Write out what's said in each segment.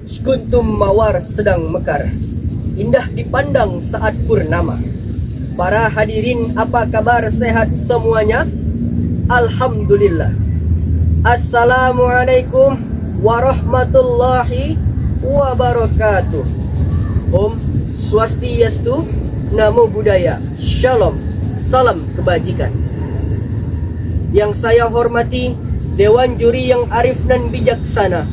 Sekuntum mawar sedang mekar, indah dipandang saat purnama. Para hadirin, apa kabar, sehat semuanya? Alhamdulillah. Assalamualaikum warahmatullahi wabarakatuh. Om Swastiastu, Namo Buddhaya, Shalom, salam kebajikan. Yang saya hormati Dewan Juri yang arif dan bijaksana,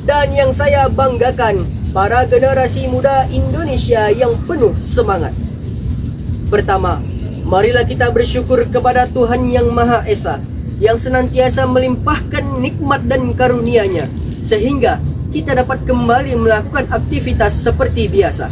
dan yang saya banggakan para generasi muda Indonesia yang penuh semangat. Pertama, marilah kita bersyukur kepada Tuhan Yang Maha Esa yang senantiasa melimpahkan nikmat dan karunia-Nya sehingga kita dapat kembali melakukan aktivitas seperti biasa.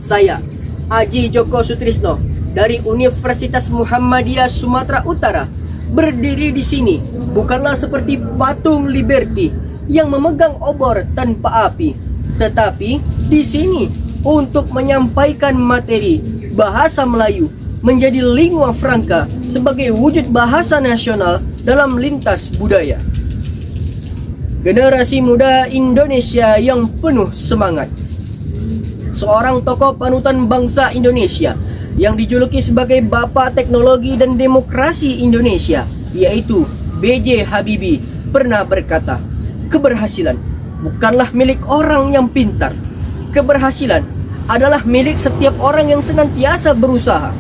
Saya, Aji Joko Sutrisno dari Universitas Muhammadiyah Sumatera Utara, berdiri di sini bukanlah seperti patung Liberty yang memegang obor tanpa api, tetapi di sini untuk menyampaikan materi bahasa Melayu menjadi lingua franca sebagai wujud bahasa nasional dalam lintas budaya. Generasi muda Indonesia yang penuh semangat. Seorang tokoh panutan bangsa Indonesia yang dijuluki sebagai Bapak Teknologi dan Demokrasi Indonesia, yaitu B.J. Habibie, pernah berkata, keberhasilan bukanlah milik orang yang pintar. Keberhasilan adalah milik setiap orang yang senantiasa berusaha.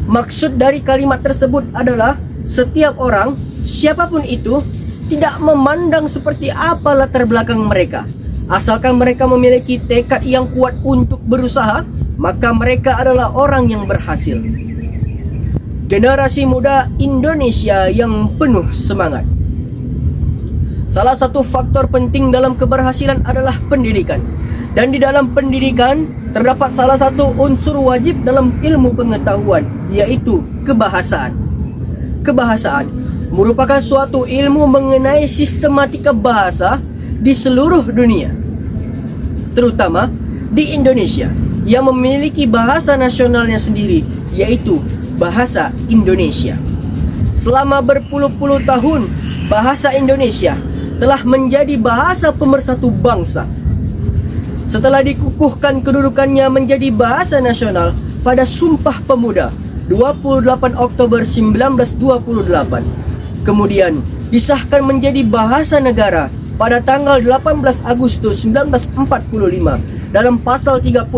Maksud dari kalimat tersebut adalah setiap orang, siapapun itu, tidak memandang seperti apa latar belakang mereka. Asalkan mereka memiliki tekad yang kuat untuk berusaha, maka mereka adalah orang yang berhasil. Generasi muda Indonesia yang penuh semangat. Salah satu faktor penting dalam keberhasilan adalah pendidikan. Dan di dalam pendidikan terdapat salah satu unsur wajib dalam ilmu pengetahuan, yaitu kebahasaan. Kebahasaan merupakan suatu ilmu mengenai sistematika bahasa di seluruh dunia, terutama di Indonesia yang memiliki bahasa nasionalnya sendiri, yaitu bahasa Indonesia. Selama berpuluh-puluh tahun, bahasa Indonesia telah menjadi bahasa pemersatu bangsa. Setelah dikukuhkan kedudukannya menjadi bahasa nasional pada Sumpah Pemuda 28 Oktober 1928, kemudian disahkan menjadi bahasa negara pada tanggal 18 Agustus 1945 dalam pasal 36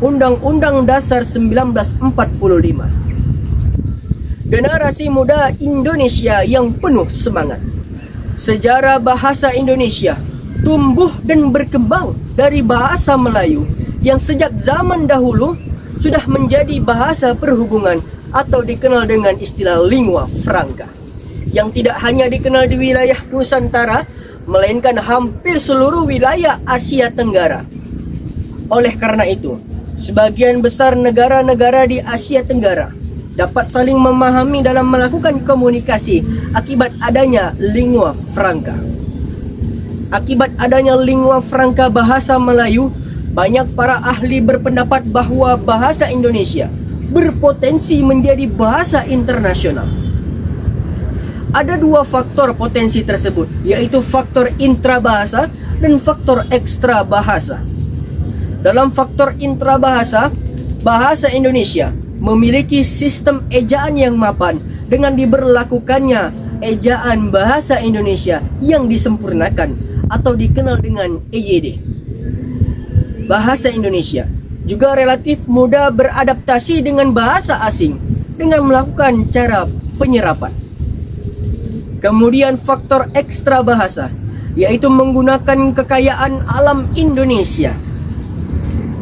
Undang-Undang Dasar 1945. Generasi muda Indonesia yang penuh semangat. Sejarah bahasa Indonesia tumbuh dan berkembang dari bahasa Melayu yang sejak zaman dahulu sudah menjadi bahasa perhubungan atau dikenal dengan istilah lingua franca, yang tidak hanya dikenal di wilayah Nusantara, melainkan hampir seluruh wilayah Asia Tenggara. Oleh karena itu, sebagian besar negara-negara di Asia Tenggara dapat saling memahami dalam melakukan komunikasi akibat adanya lingua franca. Akibat adanya lingua franca bahasa Melayu, banyak para ahli berpendapat bahwa bahasa Indonesia berpotensi menjadi bahasa internasional. Ada dua faktor potensi tersebut, yaitu faktor intrabahasa dan faktor ekstra bahasa. Dalam faktor intrabahasa, bahasa Indonesia memiliki sistem ejaan yang mapan dengan diberlakukannya ejaan bahasa Indonesia yang disempurnakan atau dikenal dengan EYD. Bahasa Indonesia juga relatif mudah beradaptasi dengan bahasa asing dengan melakukan cara penyerapan. Kemudian faktor ekstra bahasa, yaitu menggunakan kekayaan alam Indonesia.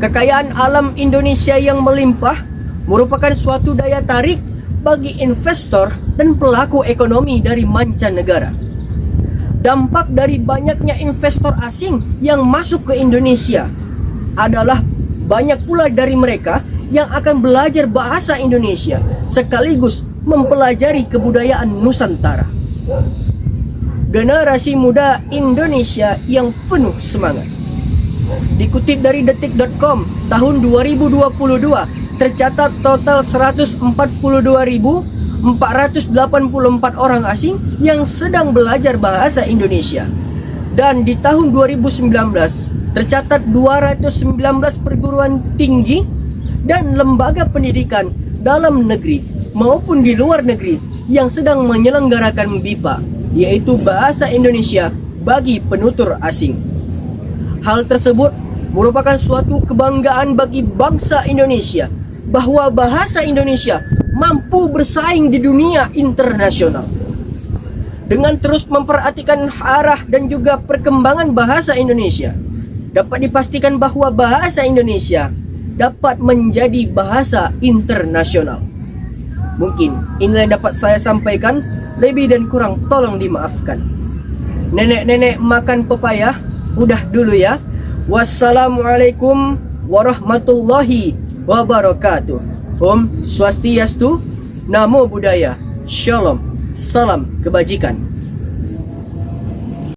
Kekayaan alam Indonesia yang melimpah merupakan suatu daya tarik bagi investor dan pelaku ekonomi dari mancanegara. Dampak dari banyaknya investor asing yang masuk ke Indonesia adalah banyak pula dari mereka yang akan belajar bahasa Indonesia sekaligus mempelajari kebudayaan Nusantara. Generasi muda Indonesia yang penuh semangat. Dikutip dari detik.com, tahun 2022 tercatat total 142.484 orang asing yang sedang belajar bahasa Indonesia. Dan di tahun 2019 tercatat 219 perguruan tinggi dan lembaga pendidikan dalam negeri maupun di luar negeri yang sedang menyelenggarakan BIPA, yaitu Bahasa Indonesia bagi penutur asing. Hal tersebut merupakan suatu kebanggaan bagi bangsa Indonesia bahwa bahasa Indonesia mampu bersaing di dunia internasional. Dengan terus memperhatikan arah dan juga perkembangan bahasa Indonesia, dapat dipastikan bahwa bahasa Indonesia dapat menjadi bahasa internasional. Mungkin inilah yang dapat saya sampaikan, lebih dan kurang tolong dimaafkan. Nenek-nenek makan pepaya, udah dulu ya. Wassalamualaikum warahmatullahi wabarakatuh. Om Swastiastu, Namo Buddhaya, Shalom, salam kebajikan.